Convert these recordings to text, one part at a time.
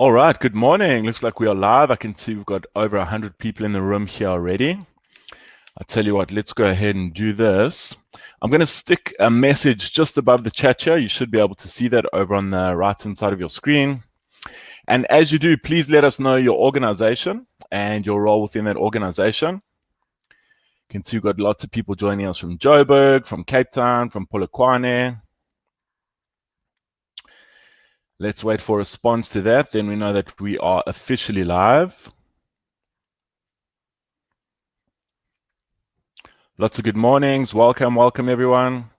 All right, good morning. Looks like we are live. I can see we've got over 100 people in the room here already. I tell you what, let's go ahead and do this. I'm going to stick a message just above the chat here. You should be able to see that over on the right-hand side of your screen. And as you do, please let us know your organization and your role within that organization. You can see we've got lots of people joining us from Joburg, from Cape Town, from Polokwane. Let's wait for a response to that. Then we know that we are officially live. Lots of good mornings. Welcome everyone.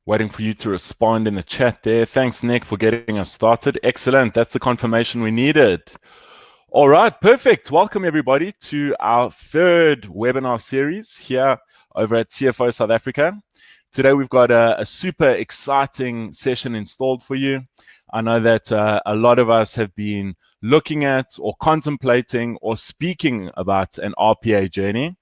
Waiting for you to respond in the chat there. Thanks, Nick, for getting us started. Excellent. That's the confirmation we needed. All right, perfect. Welcome everybody to our third webinar series here over at CFO South Africa. Today we've got a super exciting session installed for you. I know that a lot of us have been looking at or contemplating or speaking about an RPA journey.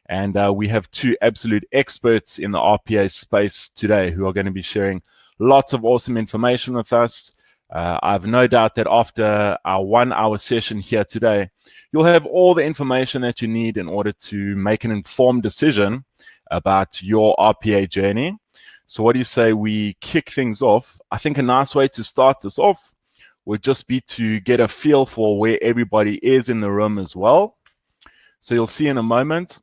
And we have two absolute experts in the RPA space today who are going to be sharing lots of awesome information with us. I have no doubt that after our 1 hour session here today, you'll have all the information that you need in order to make an informed decision about your RPA journey. So what do you say we kick things off? I think a nice way to start this off would just be to get a feel for where everybody is in the room as well. So you'll see in a moment,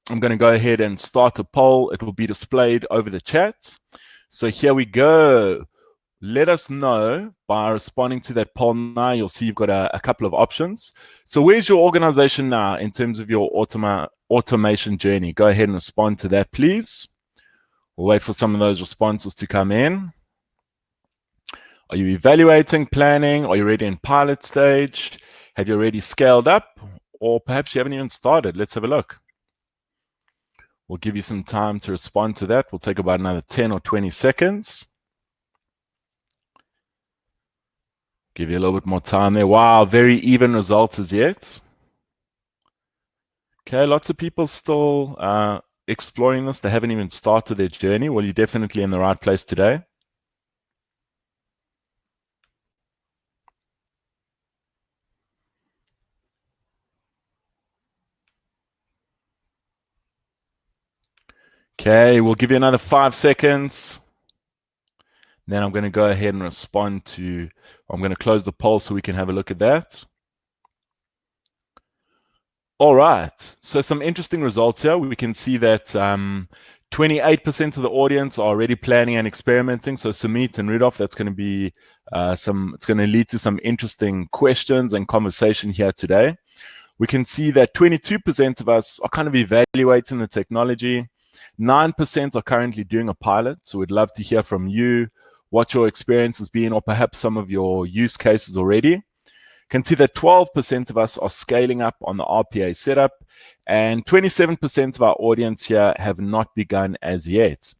I'm going to go ahead and start a poll. It will be displayed over the chat. So here we go. Let us know by responding to that poll now. You'll see you've got a couple of options. So where's your organization now in terms of your automation journey? Go ahead and respond to that, please. We'll wait for some of those responses to come in. Are you evaluating, planning? Are you already in pilot stage? Have you already scaled up? Or perhaps you haven't even started. Let's have a look. We'll give you some time to respond to that. We'll take about another 10 or 20 seconds. Give you a little bit more time there. Wow, very even results as yet. Okay, lots of people still exploring this. They haven't even started their journey. Well, you're definitely in the right place today. Okay, we'll give you another 5 seconds. Then I'm going to go ahead and respond to, I'm going to close the poll so we can have a look at that. All right, so some interesting results here. We can see that 28% of the audience are already planning and experimenting. So Sumit and Rudolph, that's going to be it's going to lead to some interesting questions and conversation here today. We can see that 22% of us are kind of evaluating the technology. 9% are currently doing a pilot. So we'd love to hear from you what your experience has been, or perhaps some of your use cases already. Can see that 12% of us are scaling up on the RPA setup, and 27% of our audience here have not begun as yet.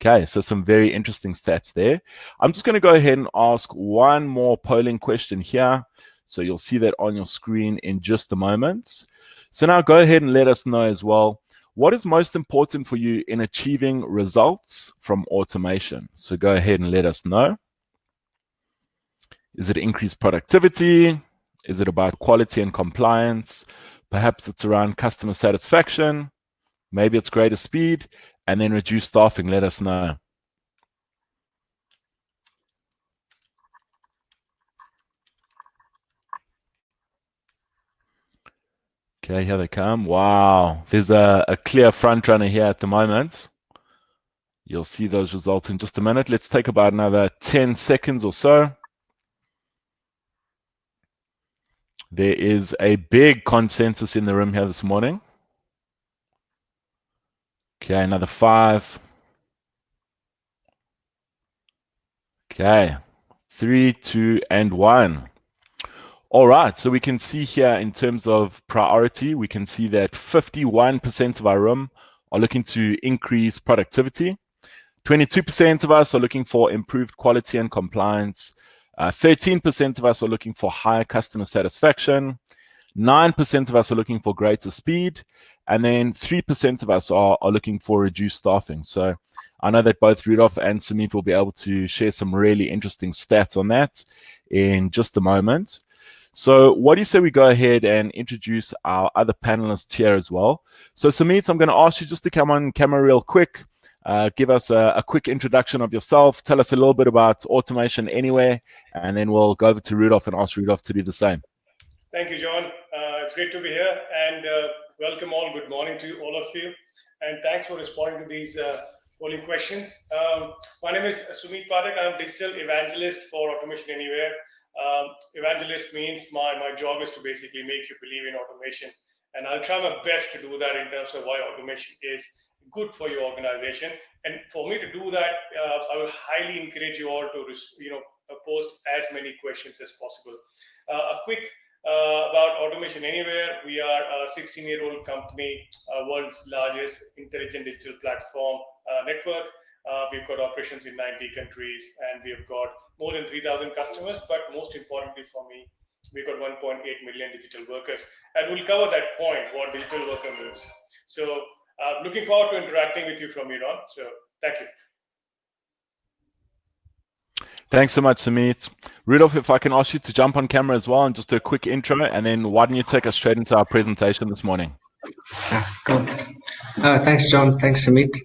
Okay, so some very interesting stats there. I'm just going to go ahead and ask one more polling question here. So you'll see that on your screen in just a moment. So now go ahead and let us know as well, what is most important for you in achieving results from automation? So go ahead and let us know. Is it increased productivity? Is it about quality and compliance? Perhaps it's around customer satisfaction. Maybe it's greater speed, and then reduced staffing. Let us know. Okay, here they come. Wow, there's a clear front runner here at the moment. You'll see those results in just a minute. Let's take about another 10 seconds or so. There is a big consensus in the room here this morning. Okay, another 5. Okay, 3, 2, and 1. All right, so we can see here in terms of priority, we can see that 51% of our room are looking to increase productivity. 22% of us are looking for improved quality and compliance. 13% of us are looking for higher customer satisfaction. 9% of us are looking for greater speed, and then 3% of us are looking for reduced staffing. So I know that both Rudolph and Sumit will be able to share some really interesting stats on that in just a moment. So what do you say we go ahead and introduce our other panelists here as well? So Sumit, I'm going to ask you just to come on camera real quick. Give us a quick introduction of yourself. Tell us a little bit about Automation Anywhere, and then we'll go over to Rudolph and ask Rudolph to do the same. Thank you, John. It's great to be here, and welcome all. Good morning to all of you, and thanks for responding to these polling questions. My name is Sumit Pathak. I'm digital evangelist for Automation Anywhere. Evangelist means my job is to basically make you believe in automation, and I'll try my best to do that in terms of why automation is good for your organization. And for me to do that, I will highly encourage you all to post as many questions as possible. A quick about Automation Anywhere. We are a 16-year-old company, world's largest intelligent digital platform network. We've got operations in 90 countries, and we've got more than 3,000 customers. But most importantly for me, we've got 1.8 million digital workers. And we'll cover that point, what digital worker means. So looking forward to interacting with you from here on. So thank you. Thanks so much, Sumit. Rudolph, if I can ask you to jump on camera as well and just do a quick intro, and then why don't you take us straight into our presentation this morning? Cool. Thanks, John. Thanks, Sumit.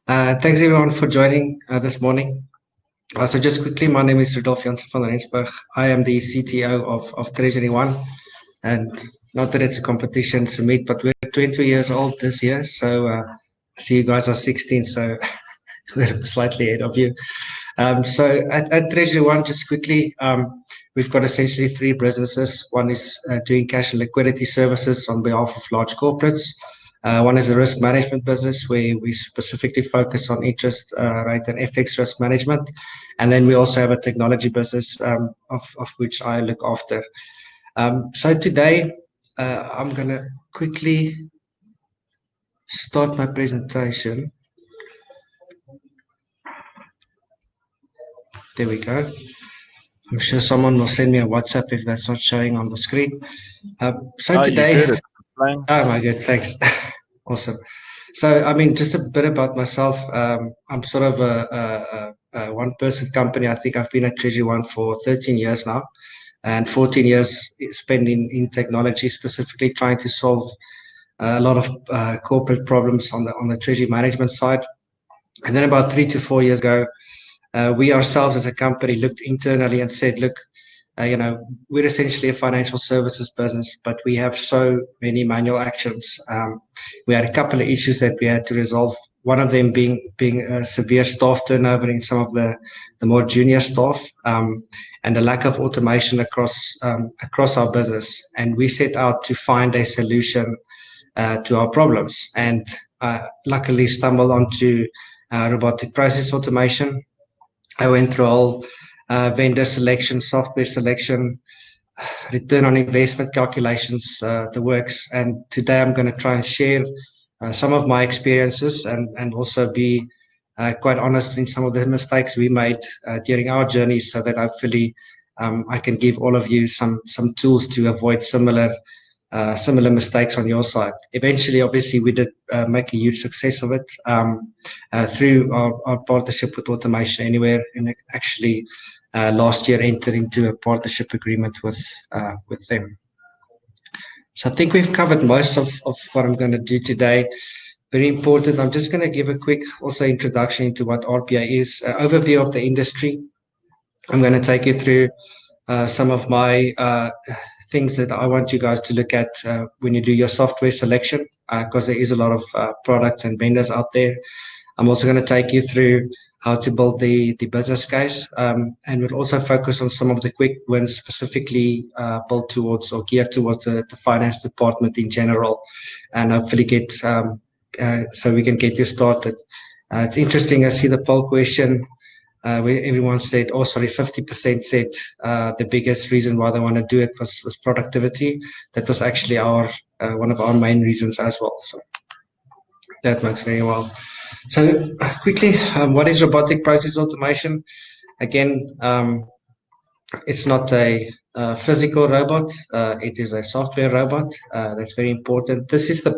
Thanks, everyone, for joining this morning. So just quickly, my name is Rudolph Jansen van Rensburg. I am the CTO of TreasuryOne. And not that it's a competition, Sumit, but we're 20 years old this year. So I see you guys are 16, so we're slightly ahead of you. So at TreasuryOne, just quickly, we've got essentially three businesses. One is doing cash and liquidity services on behalf of large corporates. One is a risk management business where we specifically focus on interest rate and FX risk management. And then we also have a technology business of which I look after. So today, I'm going to quickly start my presentation. There we go. I'm sure someone will send me a WhatsApp if that's not showing on the screen. Today, oh my God, thanks. Awesome. So, I mean, just a bit about myself. I'm sort of a one-person company. I think I've been at TreasuryOne for 13 years now, and 14 years spent in technology, specifically trying to solve a lot of corporate problems on the treasury management side. And then about 3 to 4 years ago, we ourselves as a company looked internally and said, look, we're essentially a financial services business, but we have so many manual actions. We had a couple of issues that we had to resolve. One of them being a severe staff turnover in some of the more junior staff, and the lack of automation across our business. And we set out to find a solution to our problems, and luckily stumbled onto robotic process automation. I went through all vendor selection, software selection, return on investment calculations, the works. And today I'm going to try and share some of my experiences and also be quite honest in some of the mistakes we made during our journey, so that hopefully I can give all of you some tools to avoid similar mistakes on your side. Eventually, obviously, we did make a huge success of it through our partnership with Automation Anywhere, and actually last year entered into a partnership agreement with them. So I think we've covered most of what I'm going to do today. Very important. I'm just going to give a quick also introduction into what RPA is, overview of the industry. I'm going to take you through some of my things that I want you guys to look at when you do your software selection, because there is a lot of products and vendors out there. I'm also going to take you through how to build the business case, and we'll also focus on some of the quick wins specifically built towards or geared towards the finance department in general, and hopefully get so we can get you started. It's interesting, I see the poll question where everyone said, 50% said the biggest reason why they want to do it was productivity. That was actually one of our main reasons as well. So that works very well. So quickly, what is robotic process automation? Again, it's not a physical robot. It is a software robot. That's very important. This is the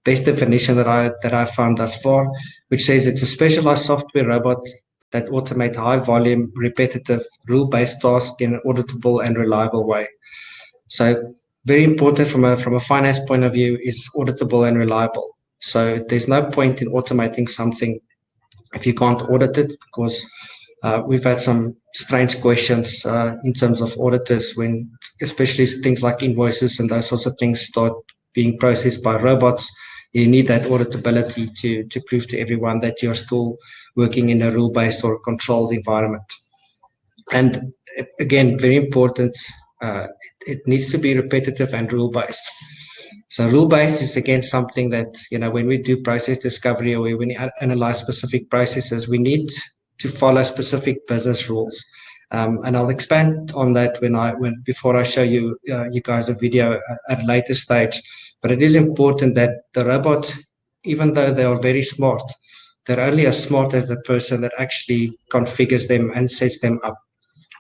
best definition that I found thus far, which says it's a specialized software robot that automate high volume, repetitive, rule-based tasks in an auditable and reliable way. So very important from a finance point of view is auditable and reliable. So there's no point in automating something if you can't audit it, because we've had some strange questions in terms of auditors when, especially things like invoices and those sorts of things start being processed by robots. You need that auditability to prove to everyone that you're still working in a rule-based or controlled environment. And again, very important, it needs to be repetitive and rule-based. So rule-based is again something that, when we do process discovery or when we analyze specific processes, we need to follow specific business rules. And I'll expand on that before I show you guys a video at a later stage. But it is important that the robot, even though they are very smart, they're only as smart as the person that actually configures them and sets them up.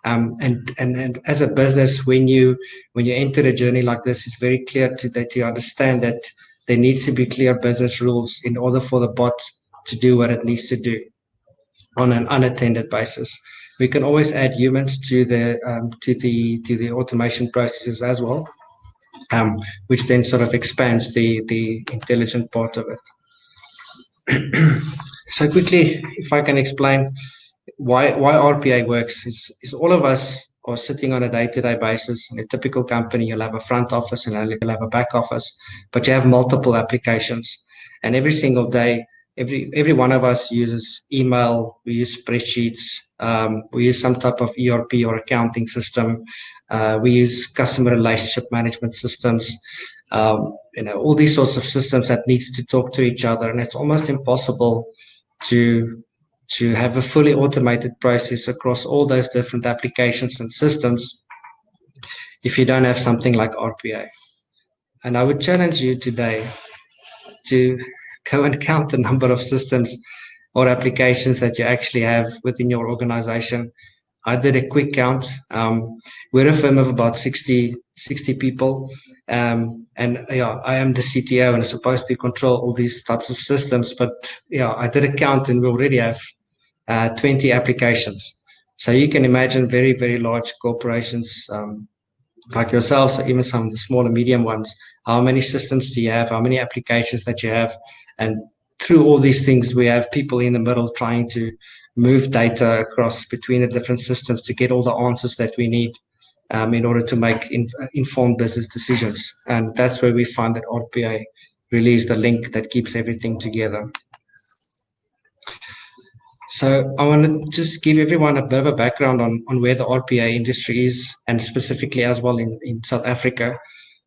And as a business, when you enter a journey like this, it's very clear that you understand that there needs to be clear business rules in order for the bot to do what it needs to do on an unattended basis. We can always add humans to the automation processes as well, which then sort of expands the intelligent part of it. So quickly, if I can explain why RPA works, is all of us are sitting on a day-to-day basis. In a typical company, you'll have a front office and you'll have a back office, but you have multiple applications. And every single day, every one of us uses email, we use spreadsheets, we use some type of ERP or accounting system, we use customer relationship management systems, all these sorts of systems that needs to talk to each other. And it's almost impossible to have a fully automated process across all those different applications and systems if you don't have something like RPA. And I would challenge you today to go and count the number of systems or applications that you actually have within your organization. I did a quick count. We're a firm of about 60 people. And I am the CTO and I'm supposed to control all these types of systems. But I did a count and we already have 20 applications. So you can imagine very, very large corporations like yourselves, or even some of the small and medium ones. How many systems do you have? How many applications that you have? And through all these things, we have people in the middle trying to move data across between the different systems to get all the answers that we need in order to make informed business decisions. And that's where we find that RPA really is the link that keeps everything together. So I want to just give everyone a bit of a background on where the RPA industry is, and specifically as well in South Africa.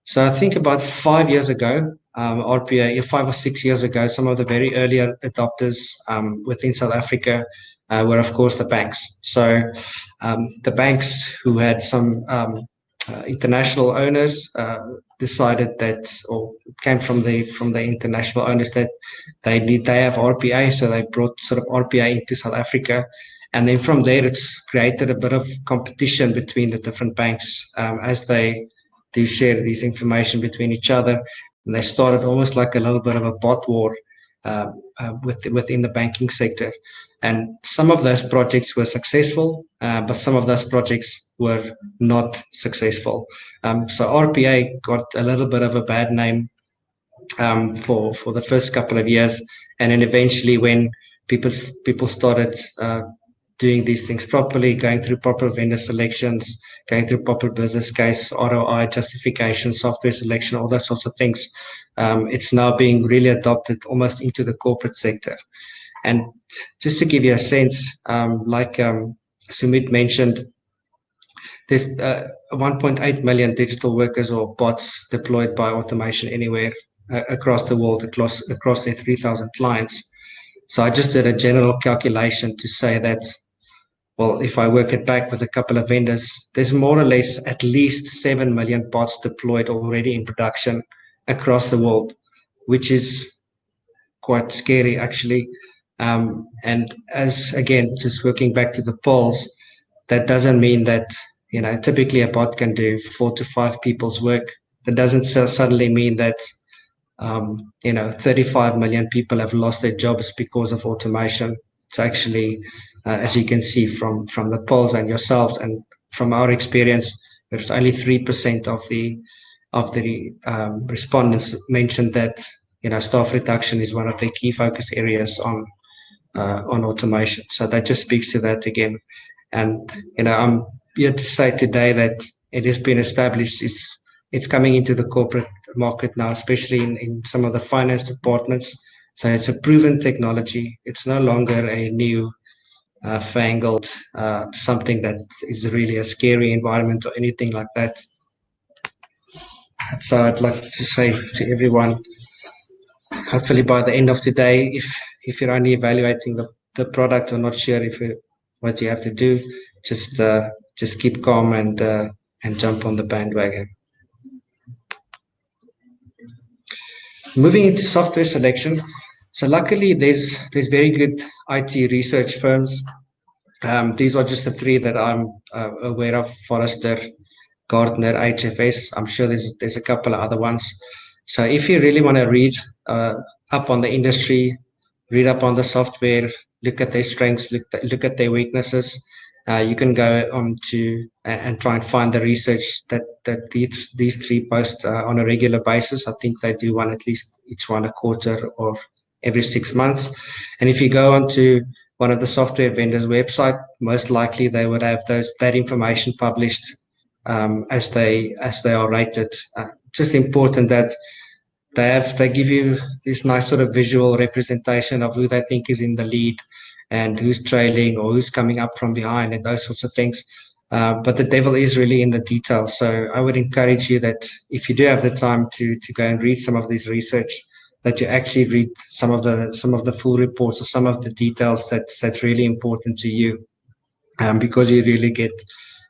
So I think about 5 years ago, RPA, 5 or 6 years ago, some of the very earlier adopters within South Africa were, of course, the banks. So the banks who had some international owners decided that, or came from the international owners, that they have RPA, so they brought sort of RPA into South Africa, and then from there it's created a bit of competition between the different banks as they do share this information between each other, and they started almost like a little bit of a bot war within the banking sector. And some of those projects were successful, but some of those projects were not successful. So RPA got a little bit of a bad name for the first couple of years, and then eventually, when people started doing these things properly, going through proper vendor selections, going through proper business case, ROI justification, software selection, all those sorts of things, it's now being really adopted almost into the corporate sector. And just to give you a sense, like Sumit mentioned, there's 1.8 million digital workers or bots deployed by automation anywhere across the world, across their 3,000 clients. So I just did a general calculation to say that, well, if I work it back with a couple of vendors, there's more or less at least 7 million bots deployed already in production across the world, which is quite scary, actually. And as, again, just working back to the polls, that doesn't mean that typically a bot can do 4 to 5 people's work. That doesn't suddenly mean that 35 million people have lost their jobs because of automation. It's actually, as you can see from the polls and yourselves and from our experience, there's only 3% of the respondents mentioned that staff reduction is one of the key focus areas on automation. So that just speaks to that again. And I'm here to say today that it has been established. It's coming into the corporate market now, especially in some of the finance departments. So it's a proven technology. It's no longer a new fangled something that is really a scary environment or anything like that. So I'd like to say to everyone, hopefully by the end of today, if you're only evaluating the product or not sure what you have to do, just keep calm and jump on the bandwagon. Moving into software selection. So luckily there's very good IT research firms. These are just the three that I'm aware of: Forrester, Gartner, HFS. I'm sure there's a couple of other ones. So if you really want to read up on the industry, read up on the software, look at their strengths, look at their weaknesses, you can go on to and try and find the research that these three post on a regular basis. I think they do each one a quarter or every 6 months. And if you go onto one of the software vendors' website, most likely they would have that information published as they are rated. Just important that they give you this nice sort of visual representation of who they think is in the lead and who's trailing or who's coming up from behind and those sorts of things. But the devil is really in the details. So I would encourage you that if you do have the time to go and read some of this research, that you actually read some of the full reports or some of the details that's really important to you, because you really get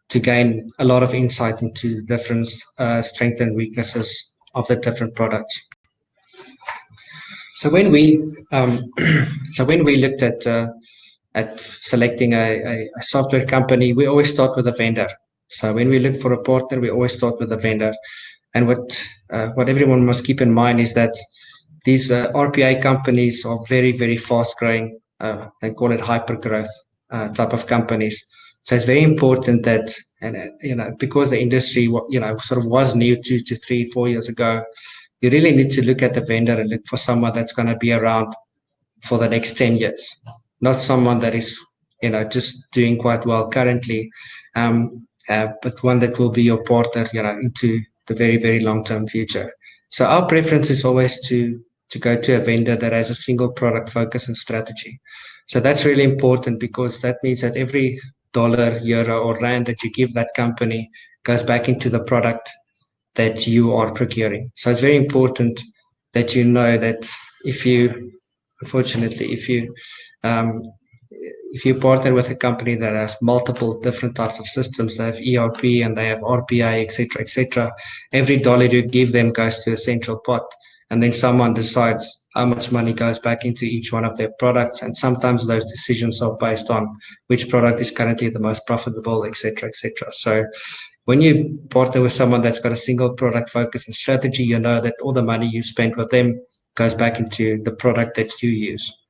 to gain a lot of insight into the different strengths and weaknesses of the different products. So when we looked at selecting a software company, we always start with a vendor. So when we look for a partner, we always start with a vendor. And what everyone must keep in mind is that these RPA companies are very, very fast growing. They call it hyper growth type of companies. So it's very important that, and because the industry sort of was new 2 to 3, 4 years ago, you really need to look at the vendor and look for someone that's going to be around for the next 10 years, not someone that is just doing quite well currently, but one that will be your partner into the very, very long-term future. So our preference is always to go to a vendor that has a single product focus and strategy. So that's really important, because that means that every dollar, euro, or rand that you give that company goes back into the product that you are procuring. So it's very important that you know that if you partner with a company that has multiple different types of systems, they have ERP and they have RPA, etc., every dollar you give them goes to a central pot, and then someone decides how much money goes back into each one of their products. And sometimes those decisions are based on which product is currently the most profitable, etc., etc. So when you partner with someone that's got a single product focus and strategy, you know that all the money you spend with them goes back into the product that you use.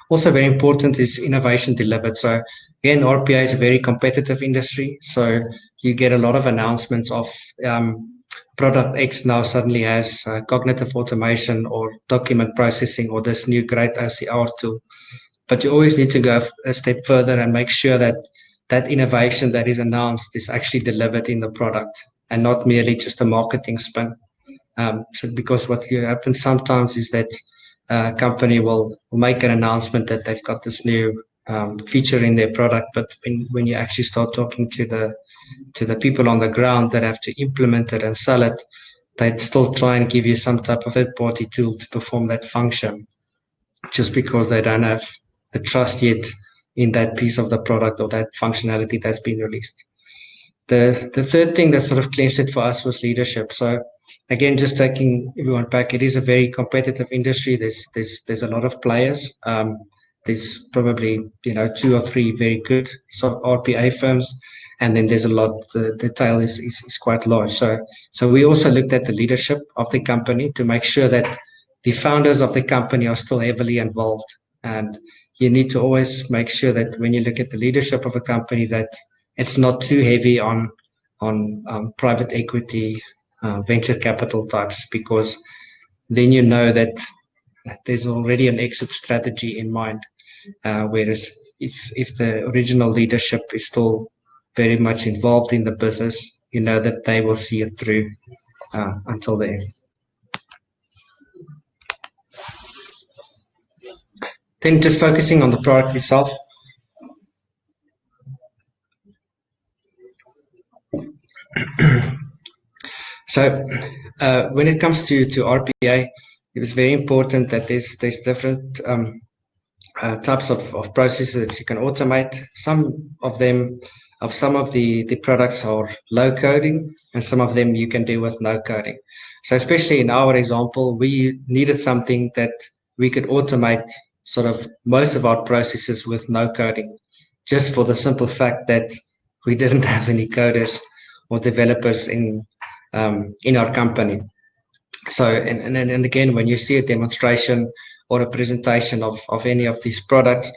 Also very important is innovation delivered. So again, RPA is a very competitive industry. So you get a lot of announcements of product X now suddenly has cognitive automation or document processing or this new great OCR tool. But you always need to go a step further and make sure that innovation that is announced is actually delivered in the product and not merely just a marketing spin. Because what happens sometimes is that a company will make an announcement that they've got this new feature in their product, but when you actually start talking to the people on the ground that have to implement it and sell it, they'd still try and give you some type of third-party tool to perform that function, just because they don't have the trust yet in that piece of the product or that functionality that's been released. The third thing that sort of clinched it for us was leadership. So again, just taking everyone back, it is a very competitive industry. There's a lot of players. There's probably 2 or 3 very good RPA firms, and then there's a lot. The tail is quite large. So we also looked at the leadership of the company to make sure that the founders of the company are still heavily involved. And you need to always make sure that when you look at the leadership of a company, that it's not too heavy on private equity, venture capital types, because then you know that there's already an exit strategy in mind. Whereas if the original leadership is still very much involved in the business, you know that they will see it through until the end. Then just focusing on the product itself. So when it comes to RPA, it was very important that there's different types of processes that you can automate. Some of the products are low coding, and some of them you can do with no coding. So especially in our example, we needed something that we could automate sort of most of our processes with no coding, just for the simple fact that we didn't have any coders or developers in our company. So and again, when you see a demonstration or a presentation of any of these products,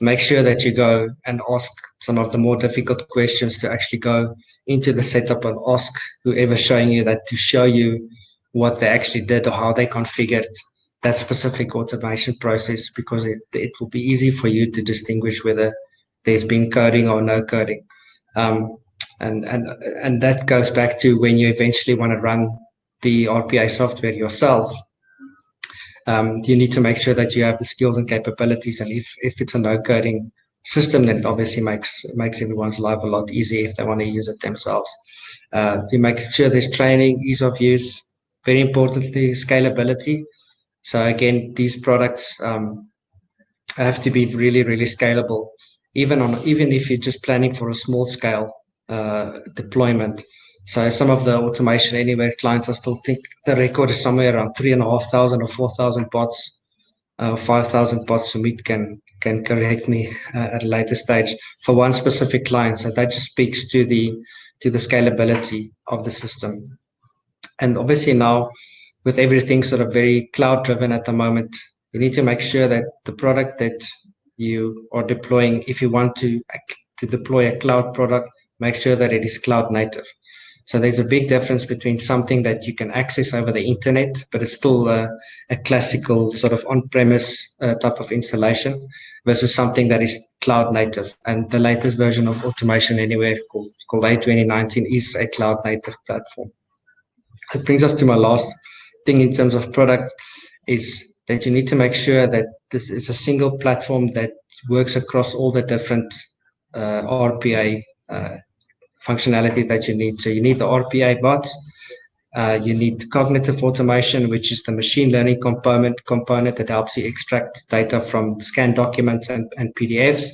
make sure that you go and ask some of the more difficult questions, to actually go into the setup and ask whoever's showing you that to show you what they actually did or how they configured that specific automation process, because it will be easy for you to distinguish whether there's been coding or no coding. And that goes back to when you eventually want to run the RPA software yourself. You need to make sure that you have the skills and capabilities, and if it's a no coding system, then it obviously makes everyone's life a lot easier if they want to use it themselves. You make sure there's training, ease of use, very importantly scalability. So again, these products have to be really, really scalable, even if you're just planning for a small scale deployment. So some of the automation anywhere clients, I still think the record is somewhere around 3,500 or 4,000 bots, 5,000 bots. Sumit can correct me at a later stage for one specific client. So that just speaks to the scalability of the system. And obviously now, with everything sort of very cloud driven at the moment, you need to make sure that the product that you are deploying, if you want to deploy a cloud product, make sure that it is cloud native. So there's a big difference between something that you can access over the internet, but it's still a classical sort of on-premise type of installation, versus something that is cloud native. And the latest version of Automation Anywhere, called A2019, is a cloud native platform. It brings us to my last thing in terms of product, is that you need to make sure that this is a single platform that works across all the different RPA functionality that you need. So you need the RPA bots, you need cognitive automation, which is the machine learning component that helps you extract data from scanned documents and PDFs.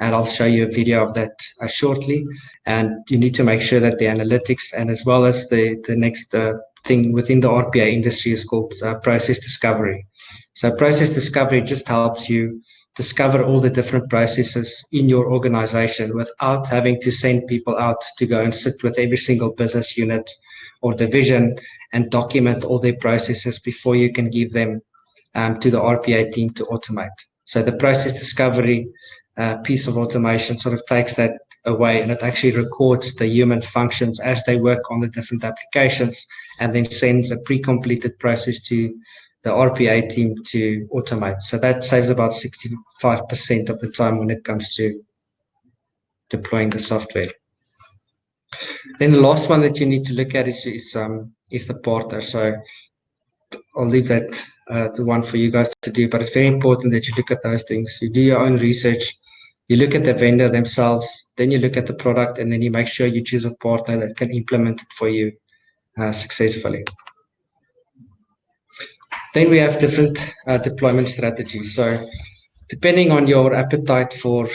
And I'll show you a video of that shortly. And you need to make sure that the analytics, and as well as the next thing within the RPA industry, is called process discovery. So process discovery just helps you discover all the different processes in your organization without having to send people out to go and sit with every single business unit or division and document all their processes before you can give them to the RPA team to automate. So the process discovery piece of automation sort of takes that away, and it actually records the human functions as they work on the different applications, and then sends a pre-completed process to the RPA team to automate. So that saves about 65% of the time when it comes to deploying the software. Then the last one that you need to look at is the partner. So I'll leave that the one for you guys to do, but it's very important that you look at those things. You do your own research, you look at the vendor themselves, then you look at the product, and then you make sure you choose a partner that can implement it for you successfully. Then we have different deployment strategies. So depending on your appetite for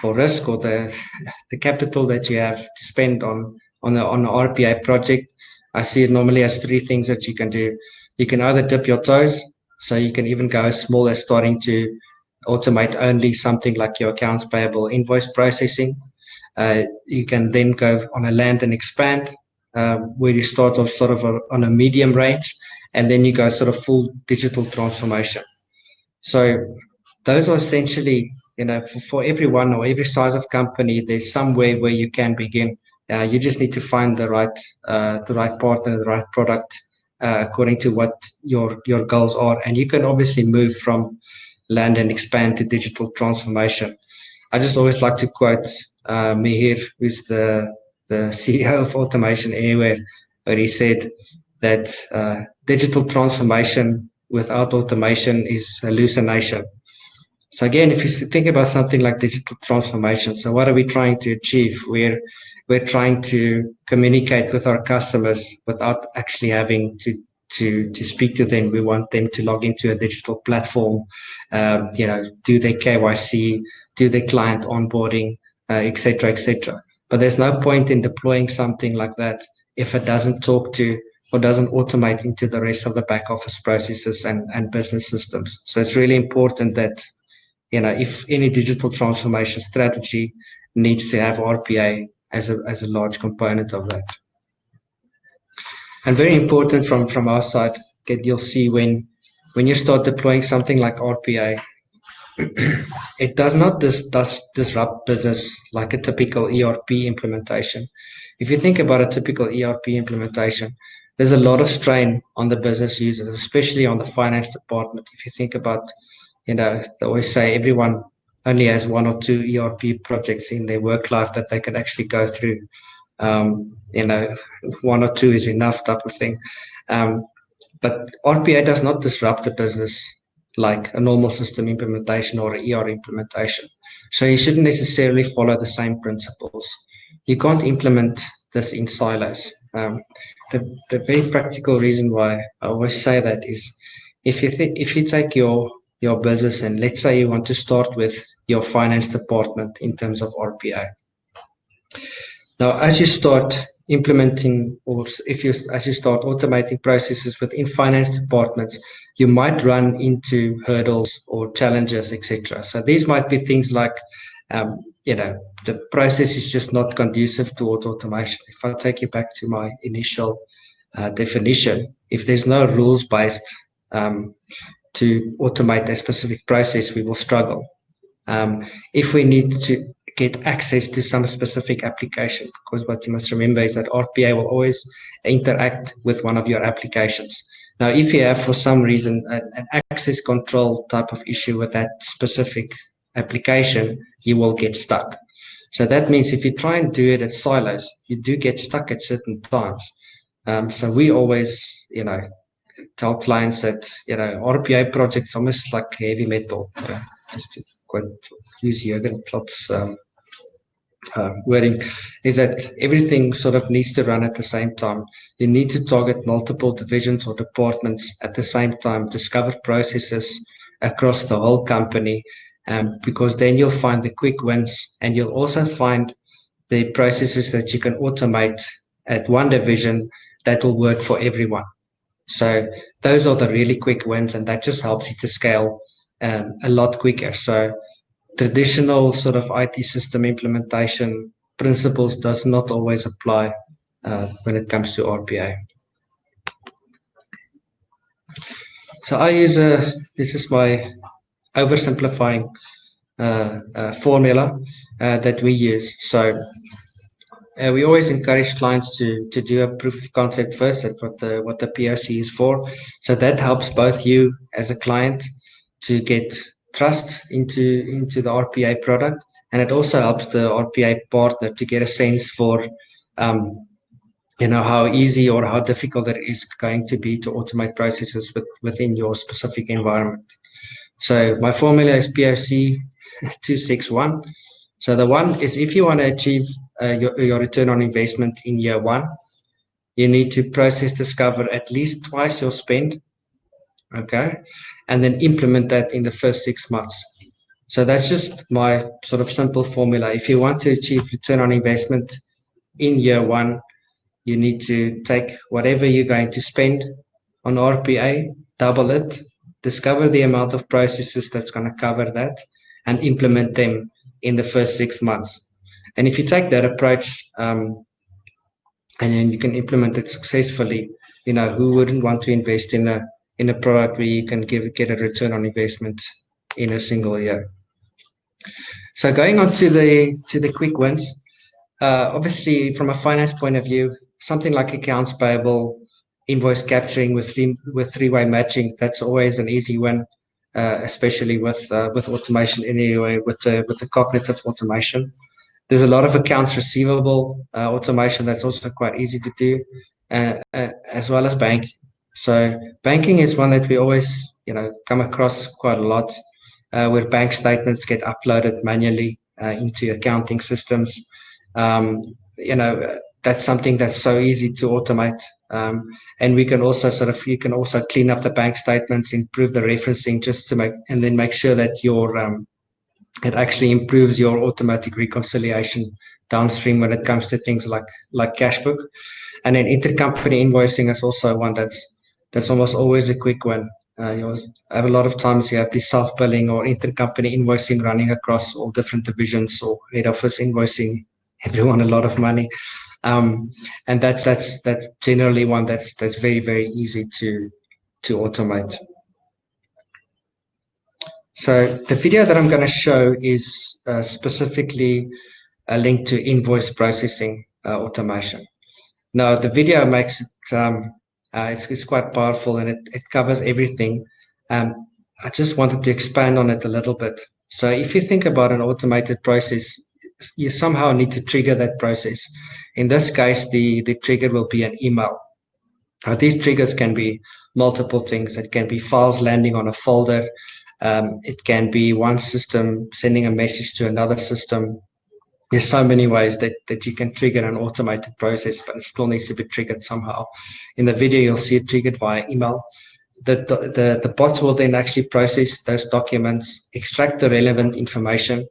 risk, or the capital that you have to spend on an RPA project, I see it normally as three things that you can do. You can either dip your toes, so you can even go as small as starting to automate only something like your accounts payable invoice processing. You can then go on a land and expand, where you start off sort of on a medium range, and then you go sort of full digital transformation. So those are essentially, for everyone or every size of company, there's somewhere where you can begin. You just need to find the right partner, the right product, according to what your goals are. And you can obviously move from land and expand to digital transformation. I just always like to quote Mihir, who's the CEO of Automation Anywhere, where he said that digital transformation without automation is hallucination. So again, if you think about something like digital transformation, so what are we trying to achieve? We're trying to communicate with our customers without actually having to speak to them. We want them to log into a digital platform, do their KYC, do their client onboarding, etc., etc. But there's no point in deploying something like that if it doesn't talk to or doesn't automate into the rest of the back office processes and business systems. So it's really important that, if any digital transformation strategy needs to have RPA as a large component of that. And very important from our side, you'll see when you start deploying something like RPA, it does not disrupt business like a typical ERP implementation. If you think about a typical ERP implementation, there's a lot of strain on the business users, especially on the finance department. If you think about, they always say everyone only has one or two ERP projects in their work life that they can actually go through. One or two is enough type of thing. But RPA does not disrupt the business like a normal system implementation or an ER implementation. So you shouldn't necessarily follow the same principles. You can't implement this in silos. The very practical reason why I always say that is, if you take your business and let's say you want to start with your finance department in terms of RPA. Now, as you start implementing, or as you start automating processes within finance departments, you might run into hurdles or challenges, etc. So these might be things like, the process is just not conducive towards automation. If I take you back to my initial definition, if there's no rules-based to automate a specific process, we will struggle. If we need to get access to some specific application, because what you must remember is that RPA will always interact with one of your applications. Now, if you have for some reason an access control type of issue with that specific application, you will get stuck. So that means if you try and do it at silos, you do get stuck at certain times. So we always, tell clients that, RPA projects almost like heavy metal, just to use Jürgen Klopp's wording, is that everything sort of needs to run at the same time. You need to target multiple divisions or departments at the same time, discover processes across the whole company, because then you'll find the quick wins, and you'll also find the processes that you can automate at one division that will work for everyone. So those are the really quick wins, and that just helps you to scale a lot quicker. So traditional sort of IT system implementation principles does not always apply when it comes to RPA. So I use this is my oversimplifying formula that we use. So we always encourage clients to do a proof of concept first. That's what the POC is for. So that helps both you as a client to get trust into the RPA product, and it also helps the RPA partner to get a sense for how easy or how difficult it is going to be to automate processes within your specific environment. So my formula is POC 261. So the one is, if you want to achieve your return on investment in year one, you need to process discover at least twice your spend, okay, and then implement that in the first 6 months. So that's just my sort of simple formula. If you want to achieve return on investment in year one, you need to take whatever you're going to spend on RPA, double it, discover the amount of processes that's going to cover that, and implement them in the first 6 months. And if you take that approach, and then you can implement it successfully, who wouldn't want to invest in a product where you can get a return on investment in a single year? So going on to the quick wins, obviously from a finance point of view, something like accounts payable, invoice capturing with three-way matching, that's always an easy win, especially with automation anyway, with the cognitive automation. There's a lot of accounts receivable automation that's also quite easy to do, as well as banking. So banking is one that we always, come across quite a lot, where bank statements get uploaded manually into accounting systems. That's something that's so easy to automate. And we can also you can also clean up the bank statements, improve the referencing just to make sure that it actually improves your automatic reconciliation downstream when it comes to things like cashbook. And then intercompany invoicing is also one that's almost always a quick one. You have a lot of times you have this self-billing or intercompany invoicing running across all different divisions, or head office invoicing everyone a lot of money. And that's generally one that's very, very easy to automate. So the video that I'm going to show is specifically a link to invoice processing automation. Now, the video makes it, it's quite powerful, and it covers everything. I just wanted to expand on it a little bit. So if you think about an automated process, you somehow need to trigger that process. In this case, the trigger will be an email. These triggers can be multiple things. It can be files landing on a folder. It can be one system sending a message to another system. There's so many ways that you can trigger an automated process, but it still needs to be triggered somehow. In the video, you'll see it triggered via email. The bots will then actually process those documents, extract the relevant information.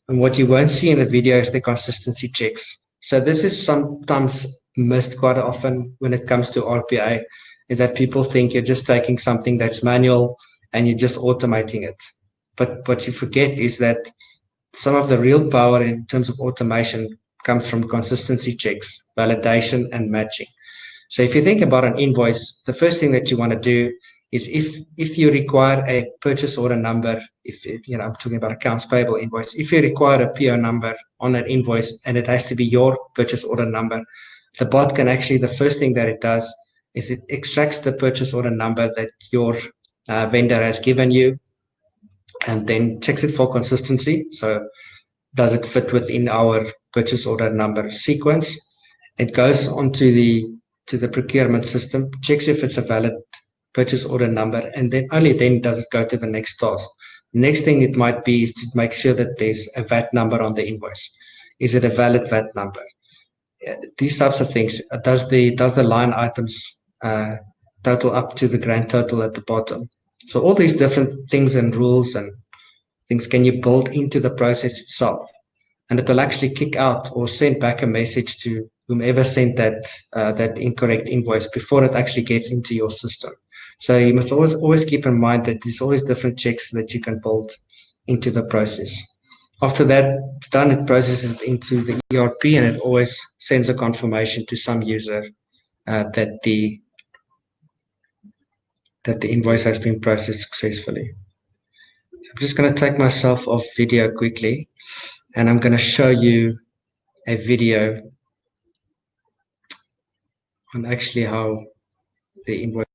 And what you won't see in the video is the consistency checks. So this is sometimes missed quite often when it comes to RPA, is that people think you're just taking something that's manual and you're just automating it. But what you forget is that some of the real power in terms of automation comes from consistency checks, validation, and matching. So if you think about an invoice, the first thing that you want to do is if you require a purchase order number, if I'm talking about accounts payable invoice, if you require a PO number on an invoice and it has to be your purchase order number, the bot can actually, the first thing that it does is it extracts the purchase order number that your vendor has given you, and then checks it for consistency. So does it fit within our purchase order number sequence? It goes onto the procurement system, checks if it's a valid purchase order number, and then only then does it go to the next task. The next thing it might be is to make sure that there's a VAT number on the invoice. Is it a valid VAT number? These types of things. Does the line items total up to the grand total at the bottom? So all these different things and rules and things can you build into the process itself, and it will actually kick out or send back a message to whomever sent that incorrect invoice before it actually gets into your system. So you must always keep in mind that there's always different checks that you can build into the process. After that it's done, it processes it into the ERP, and it always sends a confirmation to some user that the invoice has been processed successfully. I'm just going to take myself off video quickly, and I'm going to show you a video on actually how the invoice.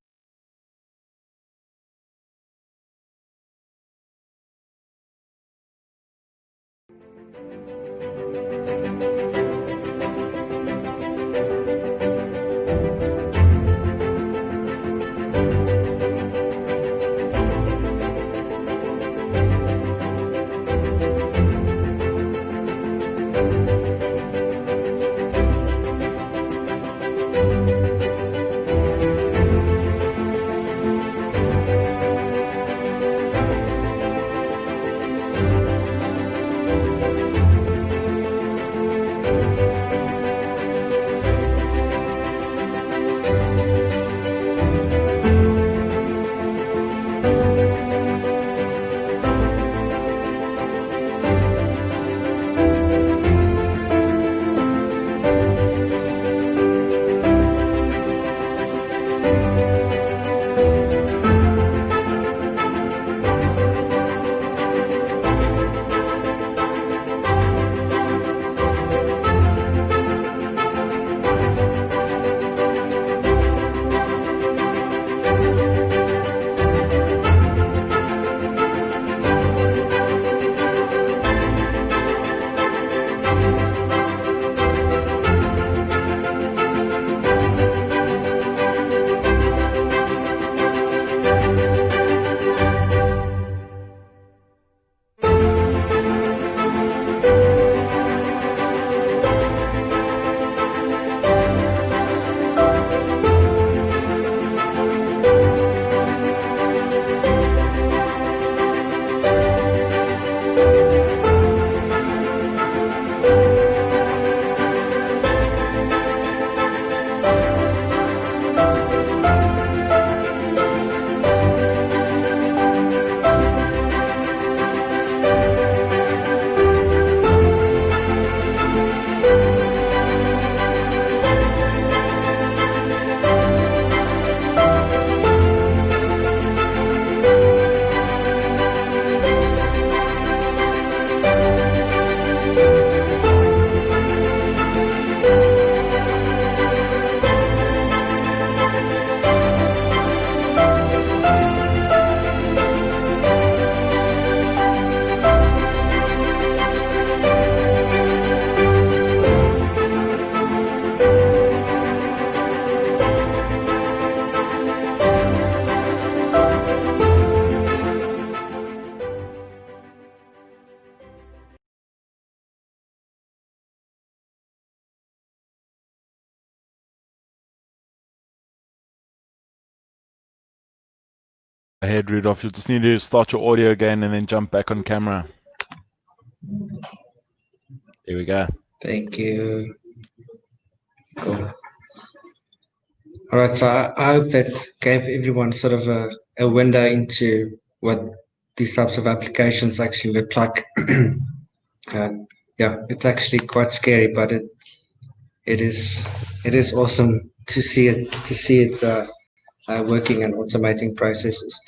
ahead, Rudolph. You just need to start your audio again and then jump back on camera. There we go. Thank you. Cool. All right, so I hope that gave everyone sort of a window into what these types of applications actually look like. Yeah, it's actually quite scary, but it is awesome to see it working and automating processes.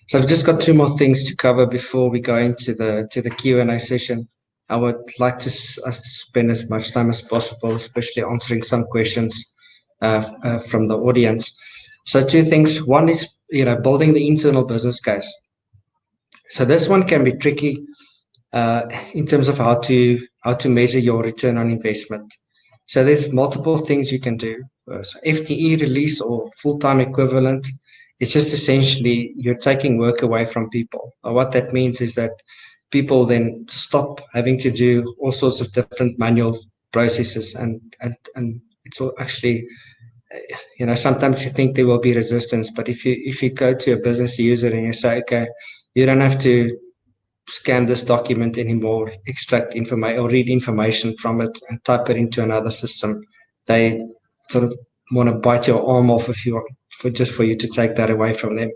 So I've just got two more things to cover before we go into the Q&A session. I would like us to spend as much time as possible, especially answering some questions from the audience. So two things. One is building the internal business case. So this one can be tricky in terms of how to measure your return on investment. So there's multiple things you can do. So FTE release or full-time equivalent, it's just essentially you're taking work away from people. What that means is that people then stop having to do all sorts of different manual processes, and it's all actually, sometimes you think there will be resistance, but if you go to a business user and you say, okay, you don't have to scan this document anymore, extract information or read information from it and type it into another system, they sort of want to bite your arm off just for you to take that away from them.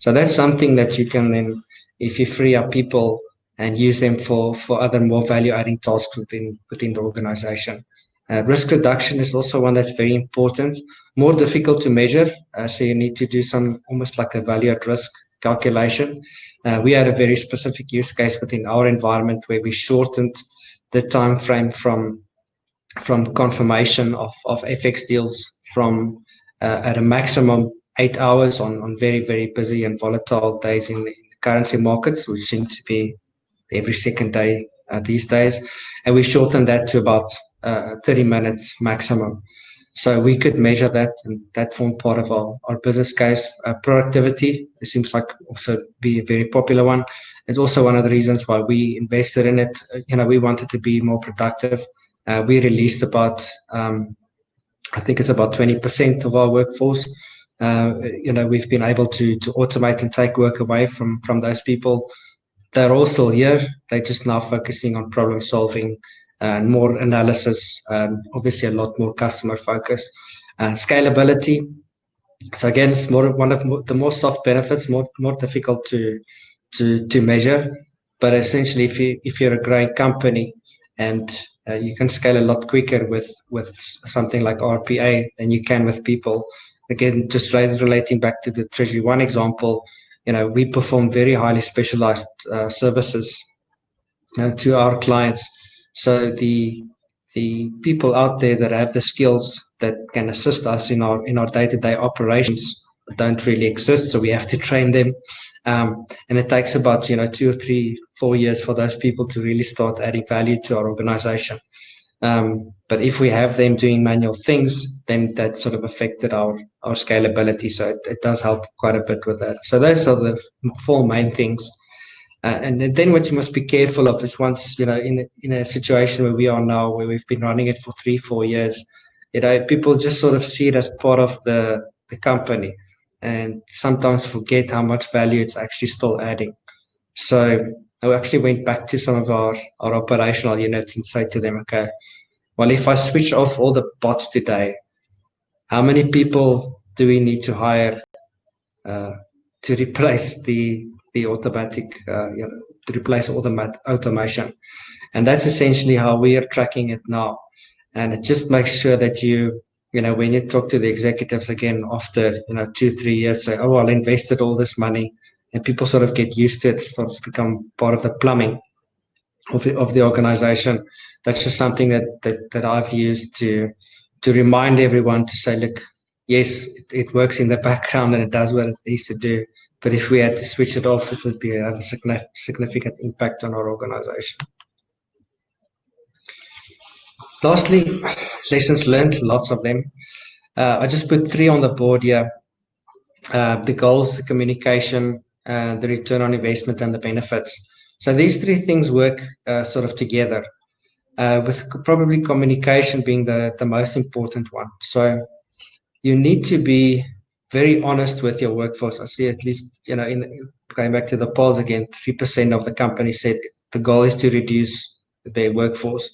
So that's something that you can then, if you free up people and use them for other more value-adding tasks within the organization. Risk reduction is also one that's very important, more difficult to measure. So you need to do some almost like a value at risk calculation. We had a very specific use case within our environment where we shortened the time frame from confirmation of FX deals from at a maximum 8 hours on very, very busy and volatile days in the currency markets, which seem to be every second day these days. And we shortened that to about 30 minutes maximum. So we could measure that, and that formed part of our business case. Productivity, it seems like also be a very popular one. It's also one of the reasons why we invested in it. We wanted to be more productive. We released about, I think it's about 20% of our workforce. We've been able to automate and take work away from those people. They're all still here. They're just now focusing on problem solving and more analysis, obviously a lot more customer focused. Scalability. So again, it's one of the more soft benefits, more difficult to measure. But essentially, if you're a growing company and you can scale a lot quicker with something like RPA than you can with people. Again, just relating back to the TreasuryOne example, we perform very highly specialized services to our clients. So the people out there that have the skills that can assist us in our day-to-day operations don't really exist. So we have to train them, and it takes about 2 or 3, 4 years for those people to really start adding value to our organization. But if we have them doing manual things, then that sort of affected our scalability. So it does help quite a bit with that. So those are the 4 main things. And then what you must be careful of is once, in a situation where we are now, where we've been running it for 3, 4 years, people just sort of see it as part of the company and sometimes forget how much value it's actually still adding. So I actually went back to some of our operational units and said to them, okay, well, if I switch off all the bots today, how many people do we need to hire to replace the automatic, to replace all the automation? And that's essentially how we are tracking it now. And it just makes sure that when you talk to the executives again after 2, 3 years, say, oh, I invested all this money, and people sort of get used to it, starts to become part of the plumbing of the organization. That's just something that I've used to remind everyone to say, look, yes, it works in the background and it does what it needs to do. But if we had to switch it off, it would be a significant impact on our organization. Lastly, lessons learned, lots of them. I just put 3 on the board here. The goals, the communication, the return on investment, and the benefits. So these 3 things work sort of together, with probably communication being the most important one. So you need to be very honest with your workforce. I see at least, going back to the polls again, 3% of the company said the goal is to reduce their workforce.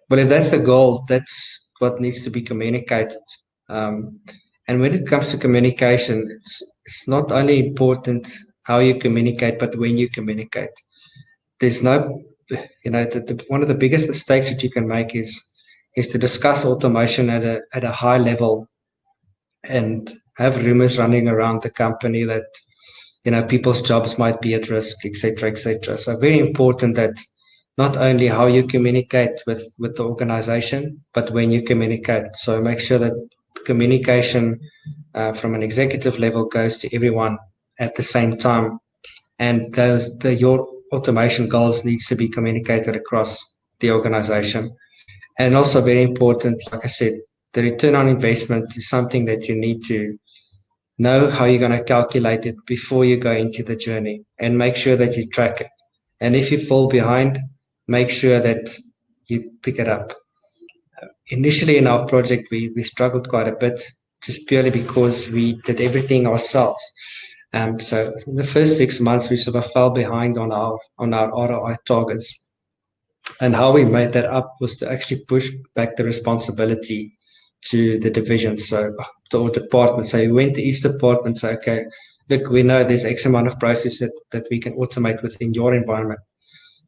But if that's the goal, that's what needs to be communicated. And when it comes to communication, it's not only important how you communicate, but when you communicate. There's no, one of the biggest mistakes that you can make is to discuss automation at a high level and have rumors running around the company that people's jobs might be at risk, etc., etc. So very important that not only how you communicate with the organization, but when you communicate. So make sure that communication from an executive level goes to everyone at the same time, and your automation goals needs to be communicated across the organization. And also very important, like I said, the return on investment is something that you need to know how you're going to calculate it before you go into the journey, and make sure that you track it. And if you fall behind, make sure that you pick it up. Initially in our project, we struggled quite a bit, just purely because we did everything ourselves. So in the first 6 months, we sort of fell behind on our ROI targets. And how we made that up was to actually push back the responsibility to the divisions, so the department. So we went to each department, say, okay, look, we know there's X amount of processes that we can automate within your environment.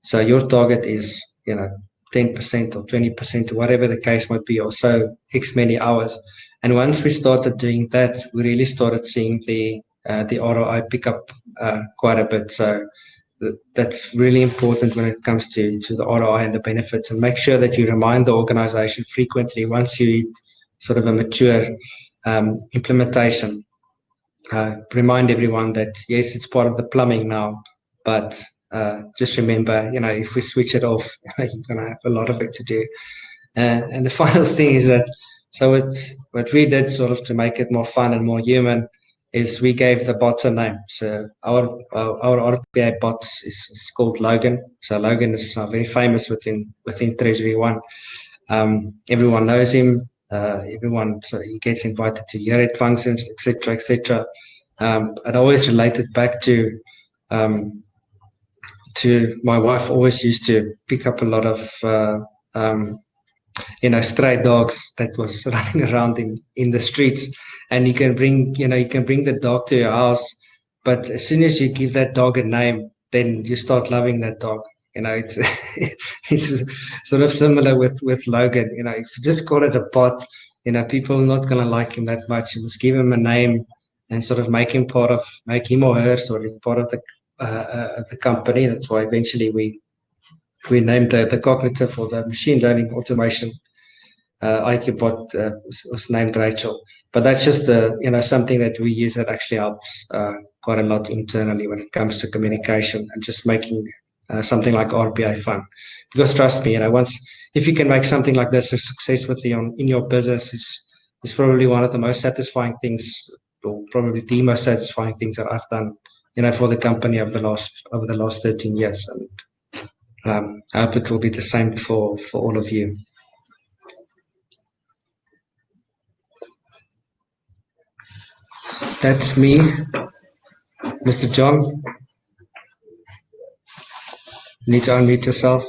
So your target is, 10% or 20% or whatever the case might be, or so X many hours. And once we started doing that, we really started seeing the ROI pick up quite a bit. So that's really important when it comes to the ROI and the benefits, and make sure that you remind the organization frequently once you hit sort of a mature implementation. Remind everyone that, yes, it's part of the plumbing now, but just remember, if we switch it off, you're going to have a lot of work to do. And the final thing is that, so what we did sort of to make it more fun and more human is we gave the bots a name. So our RPA bot is called Logan. So Logan is very famous within TreasuryOne. Everyone knows him. So he gets invited to year-end functions, etc., etc. It always related back to my wife. Always used to pick up a lot of stray dogs that was running around in the streets, and you can bring the dog to your house, but as soon as you give that dog a name, then you start loving that dog. It's it's sort of similar with Logan. If you just call it a bot, people are not gonna like him that much. You must give him a name and sort of make him or her sort of part of the company. That's why eventually we named the cognitive or the machine learning automation IQ bot was named Rachel. But that's just something that we use that actually helps quite a lot internally when it comes to communication and just making something like RPA fun. Because trust me, if you can make something like this a success in your business, it's probably one of the most satisfying things, or probably the most satisfying things that I've done, for the company over the last 13 years. And I hope it will be the same for all of you. That's me, Mr. John. You need to unmute yourself.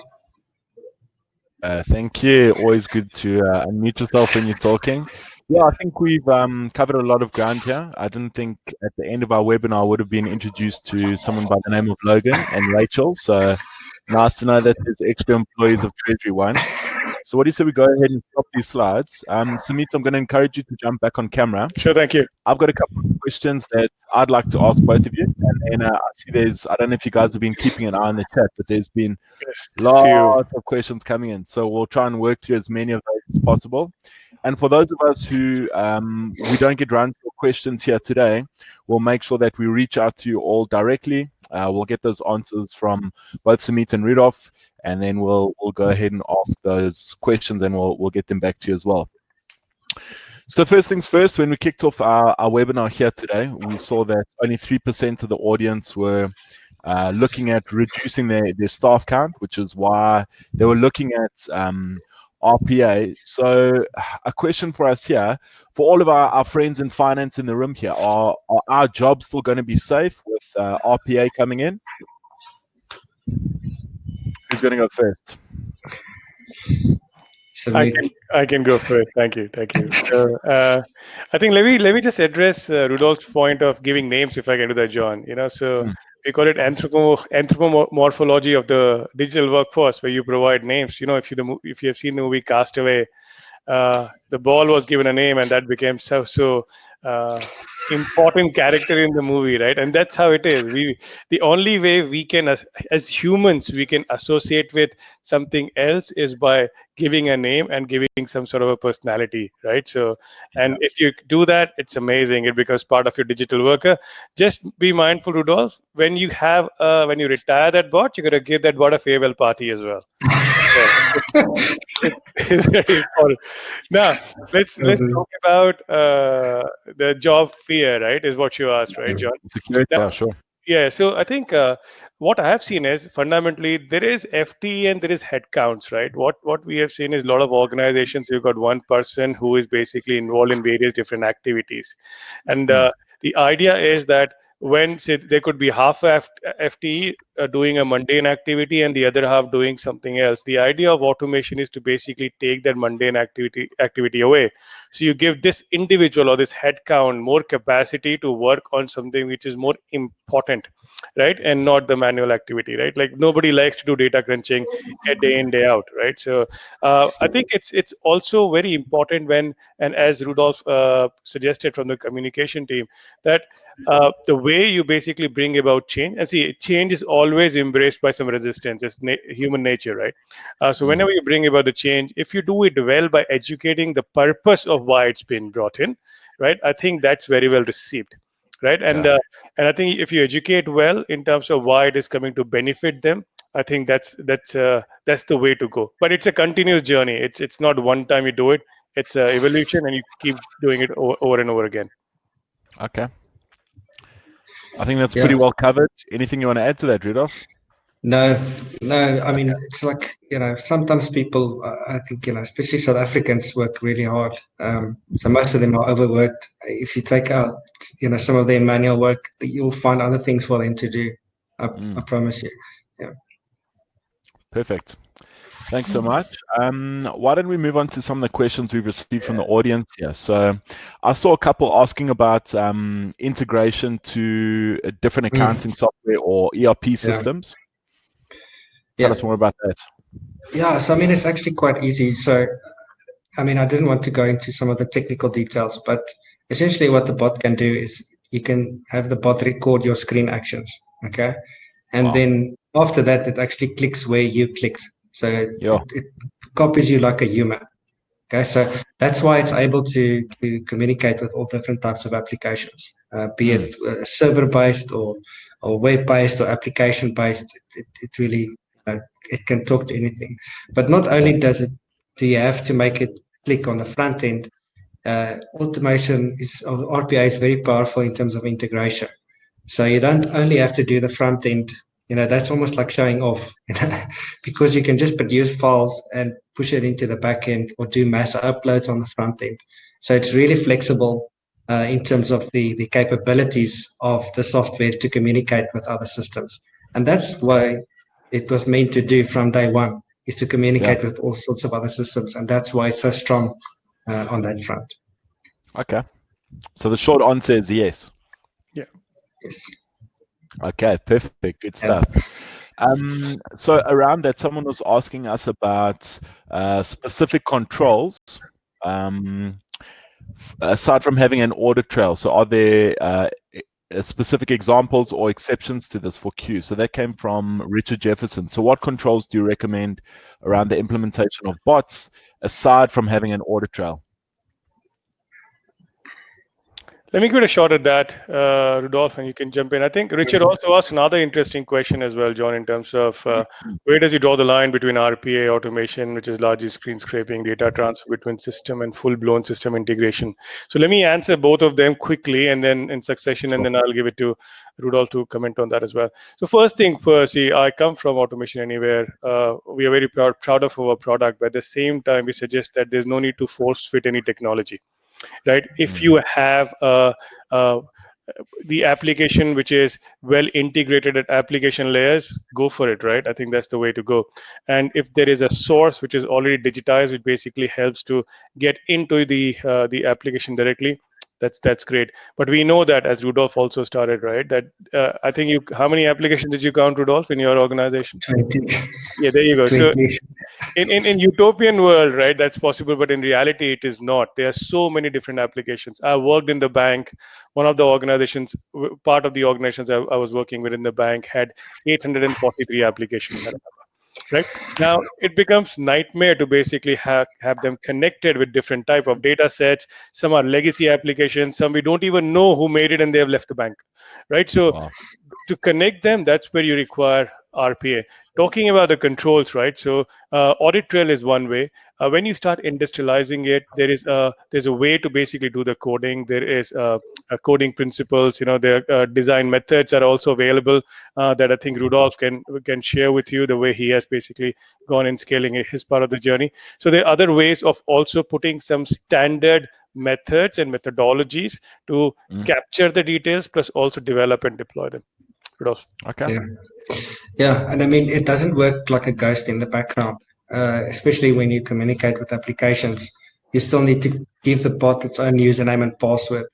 Thank you. Always good to unmute yourself when you're talking. Yeah, I think we've covered a lot of ground here. I didn't think at the end of our webinar I would have been introduced to someone by the name of Logan and Rachel. So nice to know that there's extra employees of TreasuryOne. So what do you say we go ahead and stop these slides? Sumit, I'm going to encourage you to jump back on camera. Sure, thank you. I've got a couple of questions that I'd like to ask both of you. And then I see I don't know if you guys have been keeping an eye on the chat, but there's been lots of questions coming in. So we'll try and work through as many of those as possible. And for those of us who we don't get around to questions here today, we'll make sure that we reach out to you all directly. We'll get those answers from both Sumit and Rudolph, and then we'll go ahead and ask those questions, and we'll get them back to you as well. So first things first, when we kicked off our webinar here today, we saw that only 3% of the audience were looking at reducing their staff count, which is why they were looking at RPA. So a question for us here, for all of our friends in finance in the room here, are our jobs still going to be safe with RPA coming in? Who's going to go first? I can go first. Thank you. So, I think let me just address Rudolph's point of giving names, if I can do that, John. So we call it anthropomorphology of the digital workforce, where you provide names. If you have seen the movie Castaway, the ball was given a name, and that became so important character in the movie, right? And that's how it is. The only way we can, as humans, we can associate with something else is by giving a name and giving some sort of a personality, right? So, and if you do that, it's amazing. It becomes part of your digital worker. Just be mindful, Rudolph, when you retire that bot, you're going to give that bot a farewell party as well. It's very important. Now, let's talk about the job fear, right? Is what you asked, right, John? Security, Now, yeah, sure. Yeah, so I think what I have seen is fundamentally there is FTE and there is headcounts, right? What we have seen is a lot of organizations. You've got one person who is basically involved in various different activities, and the idea is that when, say, there could be half FTE doing a mundane activity and the other half doing something else. The idea of automation is to basically take that mundane activity away. So you give this individual or this headcount more capacity to work on something which is more important, right? And not the manual activity, right? Like nobody likes to do data crunching a day in, day out, right? So I think it's also very important and as Rudolph suggested from the communication team, that the way you basically bring about change, and see, change is always embraced by some resistance. It's human nature, right? So whenever you bring about the change, if you do it well by educating the purpose of why it's been brought in, right? I think that's very well received, right? And I think if you educate well in terms of why it is coming to benefit them, I think that's the way to go. But it's a continuous journey. It's not one time you do it. It's an evolution, and you keep doing it over and over again. Okay. I think that's pretty well covered. Anything you want to add to that, Rudolph? No. I mean, it's like, sometimes people, I think, especially South Africans work really hard. So most of them are overworked. If you take out, some of their manual work, you'll find other things for them to do. I promise you. Yeah. Perfect. Thanks so much. Why don't we move on to some of the questions we've received from the audience here? So I saw a couple asking about integration to different accounting software or ERP systems. Tell us more about that. Yeah, so I mean, it's actually quite easy. So, I mean, I didn't want to go into some of the technical details, but essentially what the bot can do is you can have the bot record your screen actions, okay? And then after that, it actually clicks where you clicked. So it copies you like a human. Okay, so that's why it's able to communicate with all different types of applications, be it server-based or web-based or application-based. It really it can talk to anything. But not only do you have to make it click on the front end. Automation of RPA is very powerful in terms of integration. So you don't only have to do the front end. That's almost like showing off, because you can just produce files and push it into the back end or do mass uploads on the front end. So it's really flexible in terms of the capabilities of the software to communicate with other systems. And that's why it was meant to do from day one, is to communicate with all sorts of other systems. And that's why it's so strong on that front. Okay. So the short answer is yes. Yeah. Yes. Okay, perfect. Good stuff. So around that, someone was asking us about specific controls aside from having an audit trail. So are there specific examples or exceptions to this for Q? So that came from Richard Jefferson. So what controls do you recommend around the implementation of bots aside from having an audit trail? Let me give it a shot at that, Rudolph, and you can jump in. I think Richard also asked another interesting question as well, John, in terms of where does he draw the line between RPA automation, which is largely screen scraping, data transfer between system, and full-blown system integration. So let me answer both of them quickly and then in succession, and then I'll give it to Rudolph to comment on that as well. So first thing first, see, I come from Automation Anywhere. We are very proud of our product, but at the same time, we suggest that there's no need to force fit any technology. Right? If you have the application which is well integrated at application layers, go for it, right? I think that's the way to go. And if there is a source which is already digitized, which basically helps to get into the application directly, that's great. But we know that, as Rudolph also started, right, that I think how many applications did you count, Rudolph, in your organization? 20. Yeah, there you go. 20. So in utopian world, right, that's possible, but in reality it is not. There are so many different applications. I worked in the bank. One of the organizations, part of the organizations I was working with in the bank, had 843 applications. Right now it becomes nightmare to basically have them connected with different type of data sets. Some are legacy applications, some we don't even know who made it and they have left the bank, right? So to connect them, that's where you require RPA. Talking about the controls, right? So audit trail is one way. When you start industrializing it, there's a way to basically do the coding. There is coding principles. Their design methods are also available that I think Rudolph can share with you, the way he has basically gone in scaling his part of the journey. So there are other ways of also putting some standard methods and methodologies to capture the details, plus also develop and deploy them. Rudolph. Okay. Yeah, and I mean, it doesn't work like a ghost in the background, especially when you communicate with applications. You still need to give the bot its own username and password,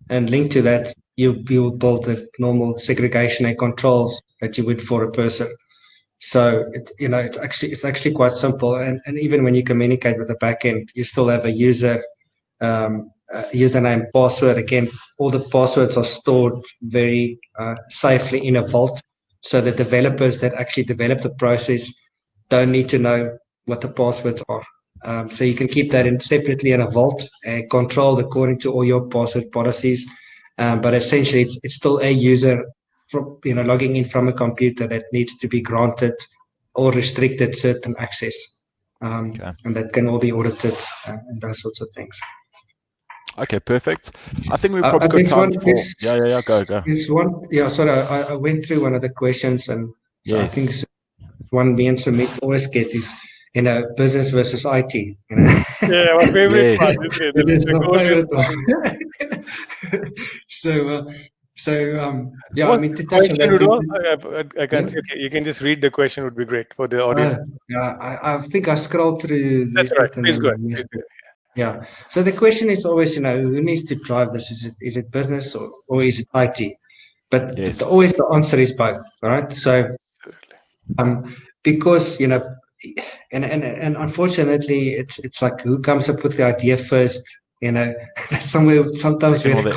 and linked to that, you build the normal segregation and controls that you would for a person. So it's actually quite simple, and even when you communicate with the backend, you still have a user username, password. Again, all the passwords are stored very safely in a vault, so the developers that actually develop the process don't need to know what the passwords are. So you can keep that separately in a vault and controlled according to all your password policies. But essentially, it's still a user logging in from a computer that needs to be granted or restricted certain access, and that can all be audited and those sorts of things. Okay, perfect. I think we've probably got time for... Go. Sorry, I went through one of the questions, and so I think one me and Sumit always get is, business versus IT. Yeah, my favorite part. It is my favorite one. I mean, to touch on that, I can see. Okay, you can just read the question. Would be great for the audience. I think I scrolled through. That's right. Please go ahead. Yeah. So the question is always, who needs to drive this? Is it business or is it IT? But always the answer is both, right? So, because and unfortunately, it's like who comes up with the idea first. That's sometimes where the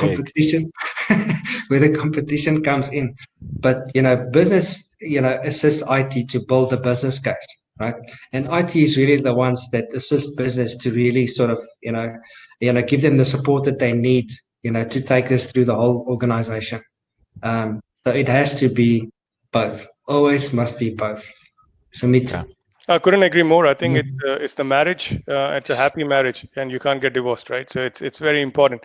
competition comes in. But business assists IT to build a business case. Right, and IT is really the ones that assist business to really sort of give them the support that they need to take us through the whole organization. So it has to be both. Always must be both. So I couldn't agree more. I think it's the marriage. It's a happy marriage, and you can't get divorced, right? So it's very important.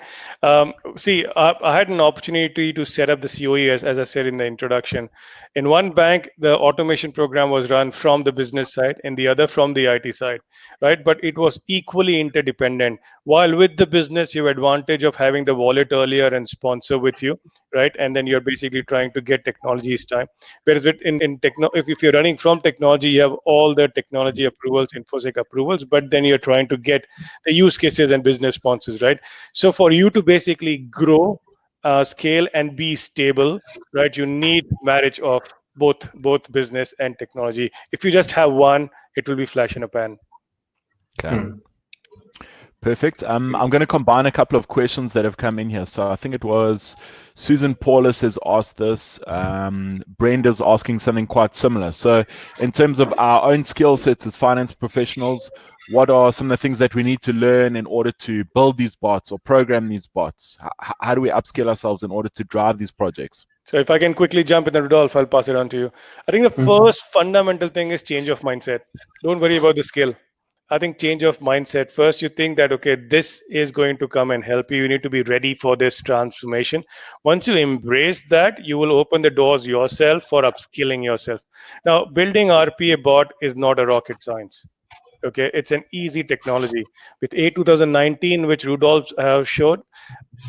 See, I had an opportunity to set up the COE, as I said in the introduction. In one bank, the automation program was run from the business side, and the other from the IT side, right? But it was equally interdependent. While with the business, you have advantage of having the wallet earlier and sponsor with you, right? And then you're basically trying to get technology's time. Whereas if you're running from technology, you have all the technology approvals, InfoSec approvals, but then you're trying to get the use cases and business sponsors, right? So for you to basically grow, scale, and be stable, right, you need marriage of both business and technology. If you just have one, it will be flash in a pan. Okay. Perfect. I'm going to combine a couple of questions that have come in here. So I think it was Susan Paulus has asked this. Brenda's asking something quite similar. So in terms of our own skill sets as finance professionals, what are some of the things that we need to learn in order to build these bots or program these bots? How do we upskill ourselves in order to drive these projects? So if I can quickly jump in, Rudolph, I'll pass it on to you. I think the first fundamental thing is change of mindset. Don't worry about the skill. I think change of mindset. First, you think that, okay, this is going to come and help you. You need to be ready for this transformation. Once you embrace that, you will open the doors yourself for upskilling yourself. Now, building RPA bot is not a rocket science. Okay, it's an easy technology. With A 2019, which Rudolph showed,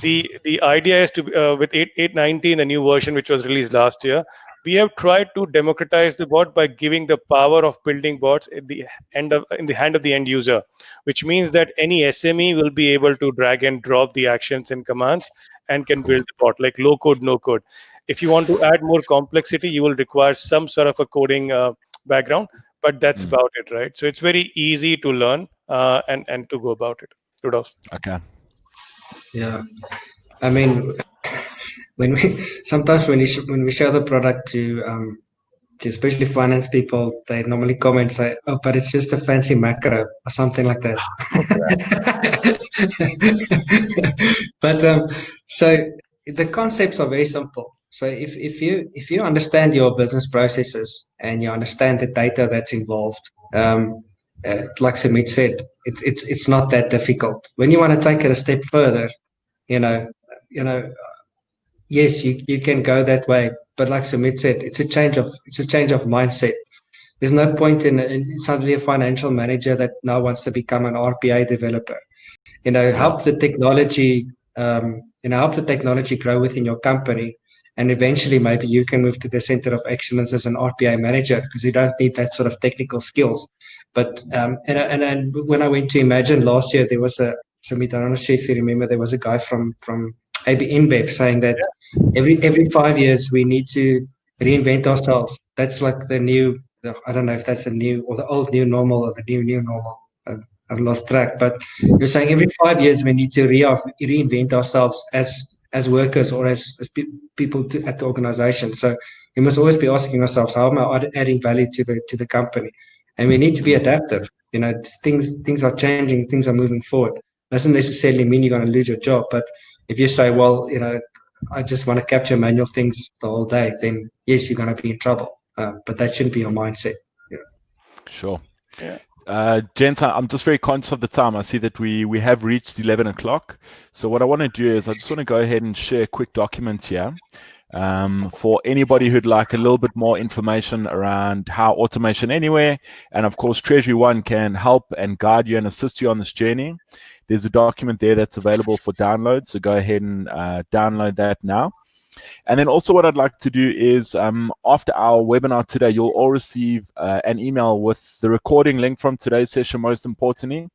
the idea is to with 8.19, the new version which was released last year, we have tried to democratize the bot by giving the power of building bots at the in the hand of the end user, which means that any SME will be able to drag and drop the actions and commands and can build the bot like low code, no code. If you want to add more complexity, you will require some sort of a coding background, but that's about it, right? So it's very easy to learn and to go about it. Rudolph. Okay. Yeah, I mean, when we sometimes when we show the product to especially finance people, they normally comment say, "Oh, but it's just a fancy macro or something like that." But so the concepts are very simple. So if you understand your business processes and you understand the data that's involved, like Sumit said, it's not that difficult. When you want to take it a step further, you know, you know, yes, you can go that way, but like Sumit said, it's a change of mindset. There's no point in suddenly a financial manager that now wants to become an RPA developer. Help the technology, help the technology grow within your company, and eventually maybe you can move to the center of excellence as an RPA manager because you don't need that sort of technical skills. But and when I went to Imagine last year, there was Sumit, I'm not sure if you remember, there was a guy from AB InBev saying that every 5 years we need to reinvent ourselves. That's like the new. I don't know if that's a new or the old new normal or the new normal. I've lost track. But you're saying every 5 years we need to reinvent ourselves as workers or as people at the organization. So we must always be asking ourselves, how am I adding value to the company? And we need to be adaptive. Things are changing, things are moving forward. Doesn't necessarily mean you're going to lose your job, but if you say, well, I just want to capture manual things the whole day, then yes, you're going to be in trouble. But that shouldn't be your mindset. Sure. Yeah. Gents, I'm just very conscious of the time. I see that we have reached 11 o'clock. So what I want to do is I just want to go ahead and share a quick document here for anybody who'd like a little bit more information around how Automation Anywhere and, of course, TreasuryOne can help and guide you and assist you on this journey. There's a document there that's available for download. So go ahead and download that now. And then also what I'd like to do is after our webinar today, you'll all receive an email with the recording link from today's session, most importantly.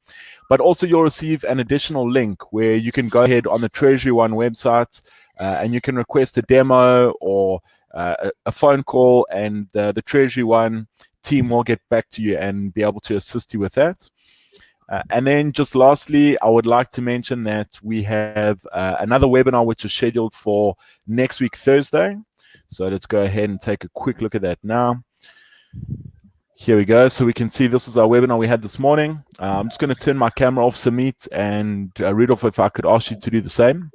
But also you'll receive an additional link where you can go ahead on the TreasuryOne website and you can request a demo or a phone call, and the TreasuryOne team will get back to you and be able to assist you with that. And then just lastly, I would like to mention that we have another webinar which is scheduled for next week, Thursday. So let's go ahead and take a quick look at that now. Here we go. So we can see this is our webinar we had this morning. I'm just going to turn my camera off, Sumit, and Rudolph, if I could ask you to do the same.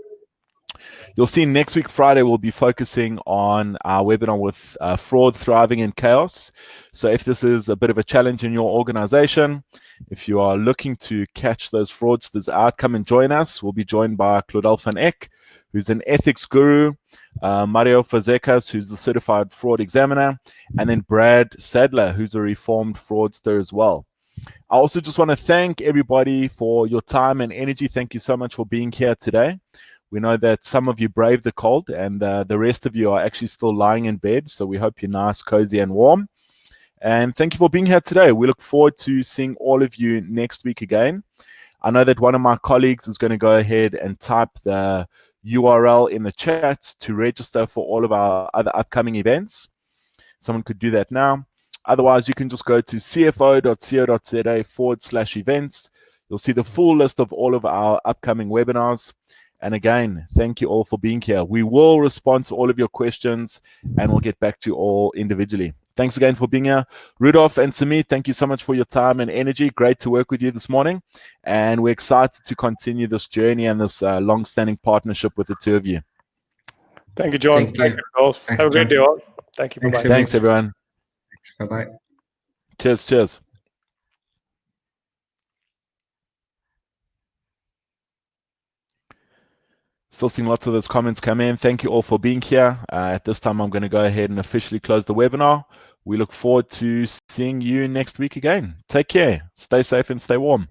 You'll see next week, Friday, we'll be focusing on our webinar with fraud, thriving in chaos. So if this is a bit of a challenge in your organization, if you are looking to catch those fraudsters out, come and join us. We'll be joined by Claudel van Eck, who's an ethics guru, Mario Fazekas, who's the certified fraud examiner, and then Brad Sadler, who's a reformed fraudster as well. I also just want to thank everybody for your time and energy. Thank you so much for being here today. We know that some of you braved the cold and the rest of you are actually still lying in bed. So we hope you're nice, cozy, and warm. And thank you for being here today. We look forward to seeing all of you next week again. I know that one of my colleagues is going to go ahead and type the URL in the chat to register for all of our other upcoming events. Someone could do that now. Otherwise, you can just go to cfo.co.za/events. You'll see the full list of all of our upcoming webinars. And again, thank you all for being here. We will respond to all of your questions and we'll get back to you all individually. Thanks again for being here. Rudolph and Sumit, thank you so much for your time and energy. Great to work with you this morning. And we're excited to continue this journey and this long-standing partnership with the two of you. Thank you, John. Thank you, Rudolph. Have a great day all. Thank you. Bye-bye. Thanks, everyone. Bye-bye. Cheers. Still seeing lots of those comments come in. Thank you all for being here. At this time, I'm going to go ahead and officially close the webinar. We look forward to seeing you next week again. Take care. Stay safe and stay warm.